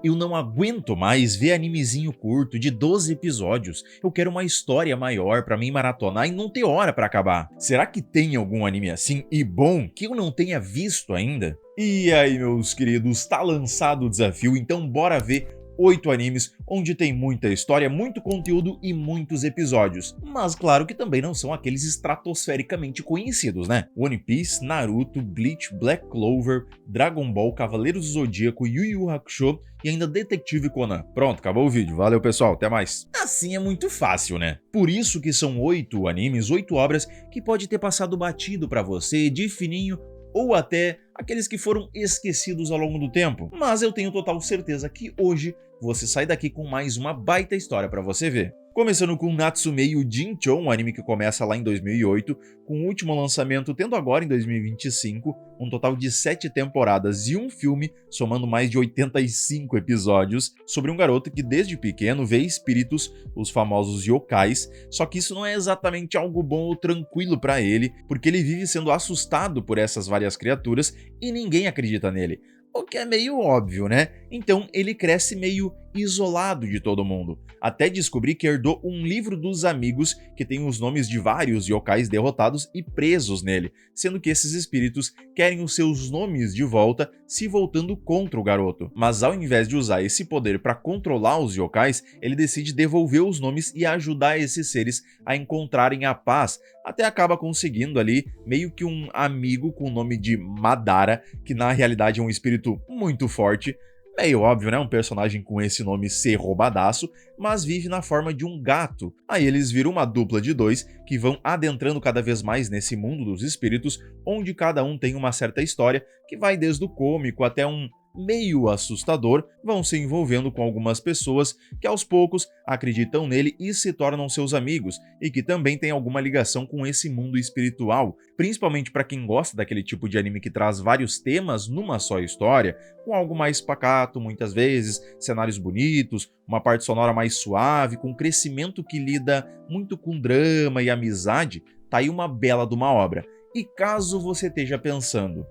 Eu não aguento mais ver animezinho curto de 12 episódios. Eu quero uma história maior pra mim maratonar e não ter hora pra acabar. Será que tem algum anime assim e bom que eu não tenha visto ainda? E aí, meus queridos, tá lançado o desafio, então bora ver 8 animes onde tem muita história, muito conteúdo e muitos episódios. Mas claro que também não são aqueles estratosfericamente conhecidos, né? One Piece, Naruto, Bleach, Black Clover, Dragon Ball, Cavaleiros do Zodíaco, Yu Yu Hakusho e ainda Detetive Conan. Pronto, acabou o vídeo. Valeu, pessoal. Até mais. Assim é muito fácil, né? Por isso que são 8 animes, 8 obras que pode ter passado batido pra você de fininho ou até aqueles que foram esquecidos ao longo do tempo. Mas eu tenho total certeza que hoje você sai daqui com mais uma baita história pra você ver. Começando com Natsume Yuujincho, um anime que começa lá em 2008, com o último lançamento tendo agora em 2025, um total de 7 temporadas e um filme, somando mais de 85 episódios, sobre um garoto que desde pequeno vê espíritos, os famosos yokais, só que isso não é exatamente algo bom ou tranquilo pra ele, porque ele vive sendo assustado por essas várias criaturas e ninguém acredita nele. O que é meio óbvio, né? Então ele cresce meio isolado de todo mundo, até descobrir que herdou um livro dos amigos que tem os nomes de vários yokais derrotados e presos nele, sendo que esses espíritos querem os seus nomes de volta, se voltando contra o garoto. Mas ao invés de usar esse poder para controlar os yokais, ele decide devolver os nomes e ajudar esses seres a encontrarem a paz, até acaba conseguindo ali meio que um amigo com o nome de Madara, que na realidade é um espírito muito forte. Meio óbvio, né? Um personagem com esse nome ser roubadaço, mas vive na forma de um gato. Aí eles viram uma dupla de dois que vão adentrando cada vez mais nesse mundo dos espíritos, onde cada um tem uma certa história que vai desde o cômico até um meio assustador, vão se envolvendo com algumas pessoas que aos poucos acreditam nele e se tornam seus amigos, e que também tem alguma ligação com esse mundo espiritual, principalmente para quem gosta daquele tipo de anime que traz vários temas numa só história, com algo mais pacato muitas vezes, cenários bonitos, uma parte sonora mais suave, com crescimento que lida muito com drama e amizade. Tá aí uma bela de uma obra. E caso você esteja pensando,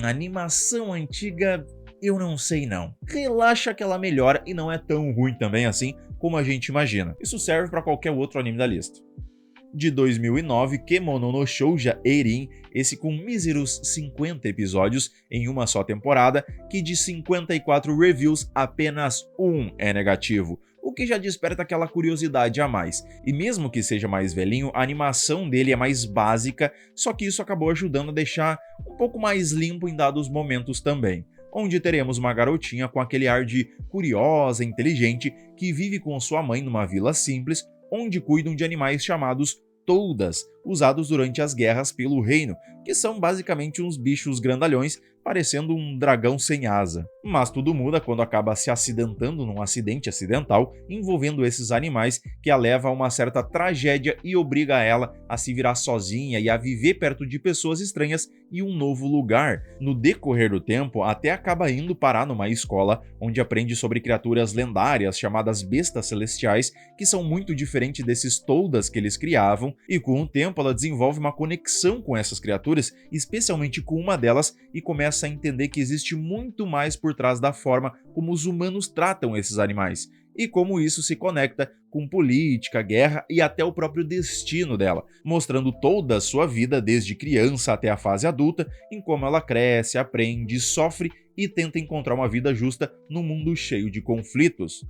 animação antiga, eu não sei não. Relaxa que ela melhora e não é tão ruim também assim como a gente imagina. Isso serve para qualquer outro anime da lista. De 2009, Kemono no Shouja Eirin, esse com míseros 50 episódios em uma só temporada, que de 54 reviews, apenas um é negativo, o que já desperta aquela curiosidade a mais. E mesmo que seja mais velhinho, a animação dele é mais básica, só que isso acabou ajudando a deixar um pouco mais limpo em dados momentos também, onde teremos uma garotinha com aquele ar de curiosa, inteligente, que vive com sua mãe numa vila simples, onde cuidam de animais chamados toldas, usados durante as guerras pelo reino, que são basicamente uns bichos grandalhões, parecendo um dragão sem asa. Mas tudo muda quando acaba se acidentando num acidente acidental envolvendo esses animais, que a leva a uma certa tragédia e obriga ela a se virar sozinha e a viver perto de pessoas estranhas em um novo lugar. No decorrer do tempo, até acaba indo parar numa escola, onde aprende sobre criaturas lendárias chamadas bestas celestiais, que são muito diferentes desses toldas que eles criavam, e com o tempo ela desenvolve uma conexão com essas criaturas, especialmente com uma delas, e começa a entender que existe muito mais por trás da forma como os humanos tratam esses animais, e como isso se conecta com política, guerra e até o próprio destino dela, mostrando toda a sua vida desde criança até a fase adulta, em como ela cresce, aprende, sofre e tenta encontrar uma vida justa num mundo cheio de conflitos.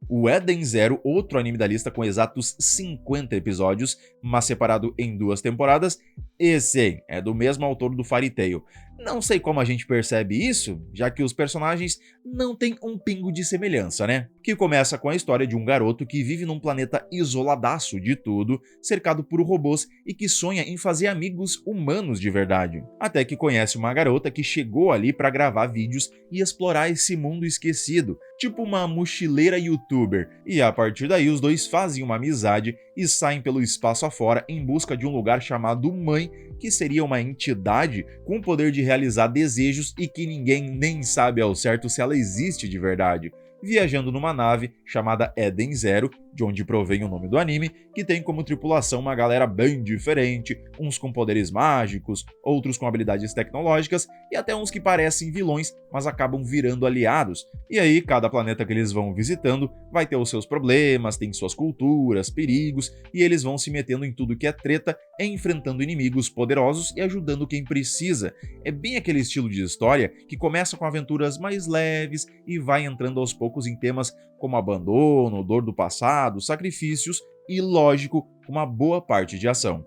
O Eden Zero, outro anime da lista com exatos 50 episódios, mas separado em 2 temporadas, esse é do mesmo autor do Fairy Tail. Não sei como a gente percebe isso, já que os personagens não têm um pingo de semelhança, né? Que começa com a história de um garoto que vive num planeta isoladaço de tudo, cercado por robôs e que sonha em fazer amigos humanos de verdade. Até que conhece uma garota que chegou ali para gravar vídeos e explorar esse mundo esquecido, tipo uma mochileira youtuber, e a partir daí os dois fazem uma amizade e saem pelo espaço afora em busca de um lugar chamado Mãe, que seria uma entidade com o poder de realizar desejos e que ninguém nem sabe ao certo se ela existe de verdade, viajando numa nave chamada Eden Zero, de onde provém o nome do anime, que tem como tripulação uma galera bem diferente, uns com poderes mágicos, outros com habilidades tecnológicas e até uns que parecem vilões, mas acabam virando aliados. E aí, cada planeta que eles vão visitando vai ter os seus problemas, tem suas culturas, perigos, e eles vão se metendo em tudo que é treta, enfrentando inimigos poderosos e ajudando quem precisa. É bem aquele estilo de história que começa com aventuras mais leves e vai entrando aos poucos em temas como abandono, dor do passado, sacrifícios e, lógico, uma boa parte de ação.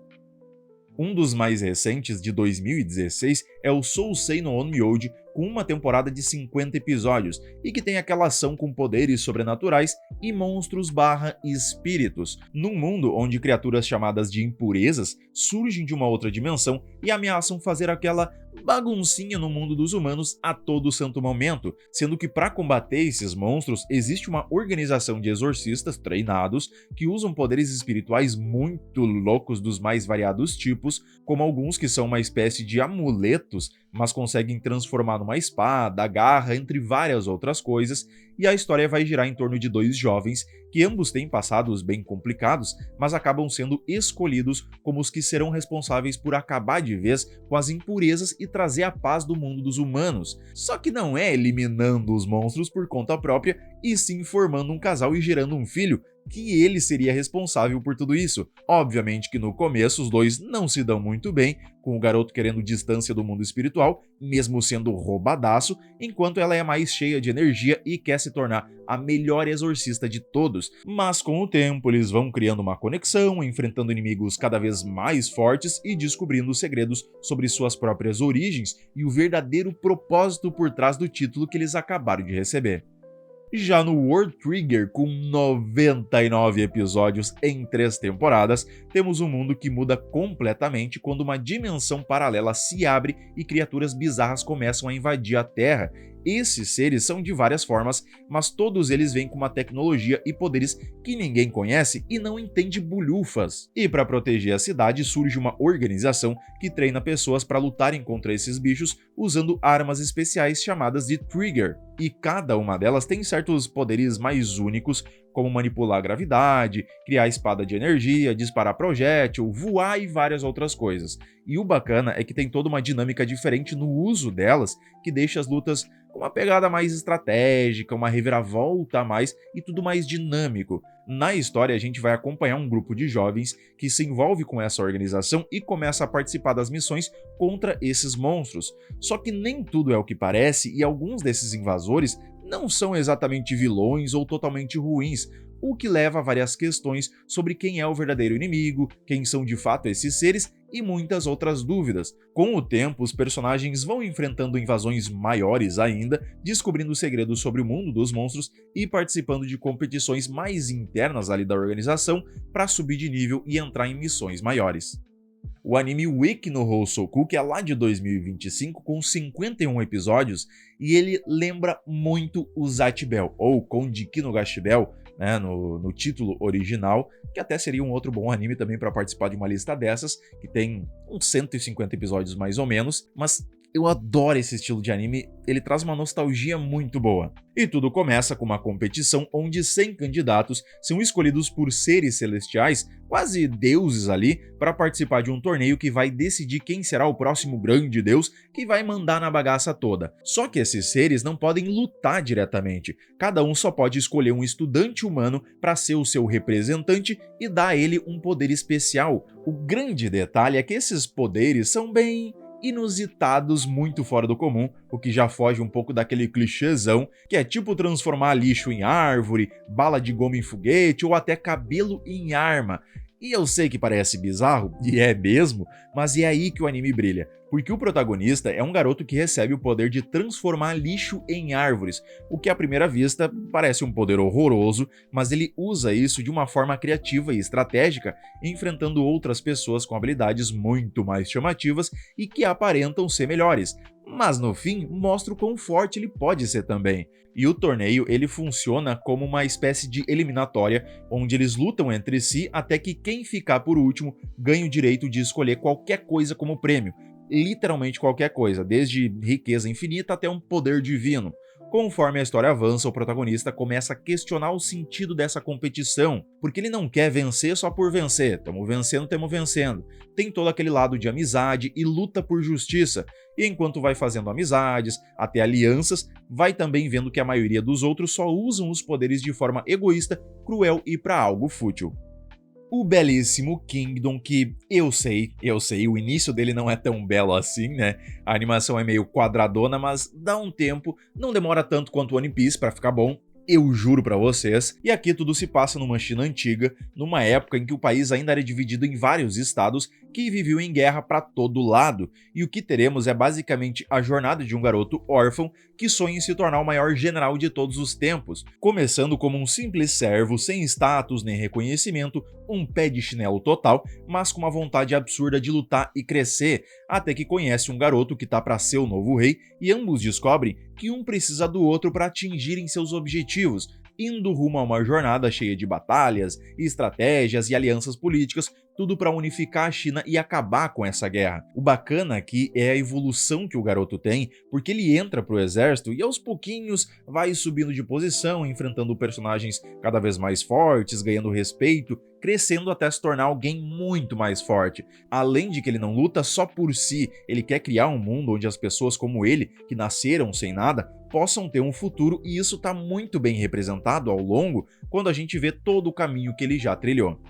Um dos mais recentes, de 2016, é o Sousei no Onmyoji, com uma temporada de 50 episódios, e que tem aquela ação com poderes sobrenaturais e monstros/espíritos, num mundo onde criaturas chamadas de impurezas surgem de uma outra dimensão e ameaçam fazer aquela baguncinha no mundo dos humanos a todo santo momento, sendo que para combater esses monstros existe uma organização de exorcistas treinados que usam poderes espirituais muito loucos dos mais variados tipos, como alguns que são uma espécie de amuletos, mas conseguem transformar numa espada, garra, entre várias outras coisas, e a história vai girar em torno de dois jovens que ambos têm passados bem complicados, mas acabam sendo escolhidos como os que serão responsáveis por acabar de vez com as impurezas e trazer a paz do mundo dos humanos. Só que não é eliminando os monstros por conta própria, e sim formando um casal e gerando um filho, que ele seria responsável por tudo isso. Obviamente que no começo os dois não se dão muito bem, com o garoto querendo distância do mundo espiritual, mesmo sendo roubadaço, enquanto ela é mais cheia de energia e quer se tornar a melhor exorcista de todos. Mas com o tempo eles vão criando uma conexão, enfrentando inimigos cada vez mais fortes e descobrindo segredos sobre suas próprias origens e o verdadeiro propósito por trás do título que eles acabaram de receber. Já no World Trigger, com 99 episódios em 3 temporadas, temos um mundo que muda completamente quando uma dimensão paralela se abre e criaturas bizarras começam a invadir a Terra. Esses seres são de várias formas, mas todos eles vêm com uma tecnologia e poderes que ninguém conhece e não entende bulhufas. E para proteger a cidade surge uma organização que treina pessoas para lutarem contra esses bichos usando armas especiais chamadas de Trigger. E cada uma delas tem certos poderes mais únicos, como manipular a gravidade, criar espada de energia, disparar projétil, voar e várias outras coisas. E o bacana é que tem toda uma dinâmica diferente no uso delas, que deixa as lutas com uma pegada mais estratégica, uma reviravolta a mais e tudo mais dinâmico. Na história, a gente vai acompanhar um grupo de jovens que se envolve com essa organização e começa a participar das missões contra esses monstros. Só que nem tudo é o que parece e alguns desses invasores não são exatamente vilões ou totalmente ruins, o que leva a várias questões sobre quem é o verdadeiro inimigo, quem são de fato esses seres e muitas outras dúvidas. Com o tempo, os personagens vão enfrentando invasões maiores ainda, descobrindo segredos sobre o mundo dos monstros e participando de competições mais internas ali da organização para subir de nível e entrar em missões maiores. O anime Wiki no Housoku, que é lá de 2025, com 51 episódios, e ele lembra muito o Zatch-Bell, ou Konjiki no Gashi-Bell, né, no título original, que até seria um outro bom anime também para participar de uma lista dessas, que tem uns 150 episódios mais ou menos, mas eu adoro esse estilo de anime, ele traz uma nostalgia muito boa. E tudo começa com uma competição onde 100 candidatos são escolhidos por seres celestiais, quase deuses ali, para participar de um torneio que vai decidir quem será o próximo grande deus que vai mandar na bagaça toda. Só que esses seres não podem lutar diretamente, cada um só pode escolher um estudante humano para ser o seu representante e dar a ele um poder especial. O grande detalhe é que esses poderes são bem inusitados, muito fora do comum, o que já foge um pouco daquele clichêzão, que é tipo transformar lixo em árvore, bala de goma em foguete ou até cabelo em arma. E eu sei que parece bizarro, e é mesmo, mas é aí que o anime brilha, porque o protagonista é um garoto que recebe o poder de transformar lixo em árvores, o que à primeira vista parece um poder horroroso, mas ele usa isso de uma forma criativa e estratégica, enfrentando outras pessoas com habilidades muito mais chamativas e que aparentam ser melhores, mas no fim mostra o quão forte ele pode ser também. E o torneio ele funciona como uma espécie de eliminatória, onde eles lutam entre si até que quem ficar por último ganha o direito de escolher qualquer coisa como prêmio. literalmente qualquer coisa, desde riqueza infinita até um poder divino. Conforme a história avança, o protagonista começa a questionar o sentido dessa competição, porque ele não quer vencer só por vencer, tamo vencendo. Tem todo aquele lado de amizade e luta por justiça, e enquanto vai fazendo amizades, até alianças, vai também vendo que a maioria dos outros só usam os poderes de forma egoísta, cruel e pra algo fútil. O belíssimo Kingdom, que eu sei, o início dele não é tão belo assim, né? A animação é meio quadradona, mas dá um tempo, não demora tanto quanto One Piece pra ficar bom, eu juro pra vocês. E aqui tudo se passa numa China antiga, numa época em que o país ainda era dividido em vários estados que viviam em guerra pra todo lado, e o que teremos é basicamente a jornada de um garoto órfão que sonha em se tornar o maior general de todos os tempos, começando como um simples servo sem status nem reconhecimento, um pé de chinelo total, mas com uma vontade absurda de lutar e crescer, até que conhece um garoto que tá pra ser o novo rei e ambos descobrem que um precisa do outro para atingirem seus objetivos, indo rumo a uma jornada cheia de batalhas, estratégias e alianças políticas, tudo para unificar a China e acabar com essa guerra. O bacana aqui é a evolução que o garoto tem, porque ele entra pro exército e aos pouquinhos vai subindo de posição, enfrentando personagens cada vez mais fortes, ganhando respeito, crescendo até se tornar alguém muito mais forte. Além de que ele não luta só por si, ele quer criar um mundo onde as pessoas como ele, que nasceram sem nada, possam ter um futuro, e isso está muito bem representado ao longo quando a gente vê todo o caminho que ele já trilhou.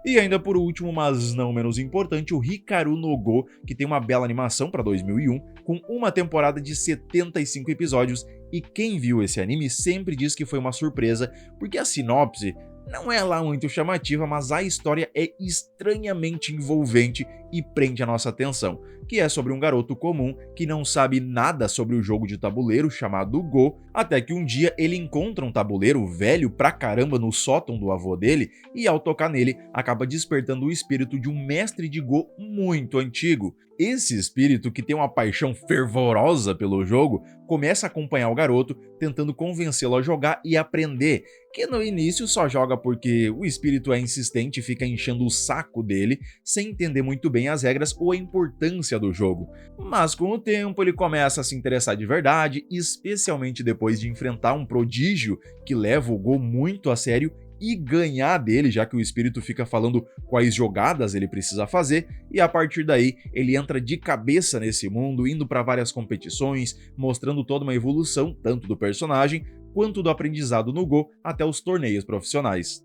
E ainda por último, mas não menos importante, o Hikaru no Go, que tem uma bela animação para 2001, com uma temporada de 75 episódios, e quem viu esse anime sempre diz que foi uma surpresa, porque a sinopse não é lá muito chamativa, mas a história é estranhamente envolvente e prende a nossa atenção, que é sobre um garoto comum que não sabe nada sobre o jogo de tabuleiro chamado Go, até que um dia ele encontra um tabuleiro velho pra caramba no sótão do avô dele e ao tocar nele acaba despertando o espírito de um mestre de Go muito antigo. Esse espírito, que tem uma paixão fervorosa pelo jogo, começa a acompanhar o garoto, tentando convencê-lo a jogar e aprender, que no início só joga porque o espírito é insistente e fica enchendo o saco dele, sem entender muito bem as regras ou a importância do jogo. Mas com o tempo ele começa a se interessar de verdade, especialmente depois de enfrentar um prodígio que leva o Go muito a sério e ganhar dele, já que o espírito fica falando quais jogadas ele precisa fazer, e a partir daí ele entra de cabeça nesse mundo, indo para várias competições, mostrando toda uma evolução tanto do personagem quanto do aprendizado no Go até os torneios profissionais.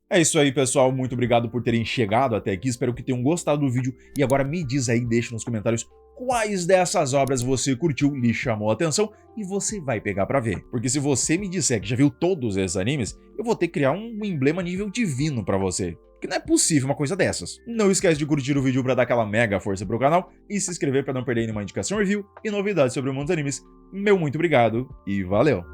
É isso aí, pessoal, muito obrigado por terem chegado até aqui, espero que tenham gostado do vídeo, e agora me diz aí, deixa nos comentários quais dessas obras você curtiu, lhe chamou a atenção e você vai pegar pra ver. Porque se você me disser que já viu todos esses animes, eu vou ter que criar um emblema nível divino pra você. Que não é possível uma coisa dessas. Não esquece de curtir o vídeo pra dar aquela mega força pro canal e se inscrever pra não perder nenhuma indicação, review e novidades sobre o mundo dos animes. Meu muito obrigado e valeu!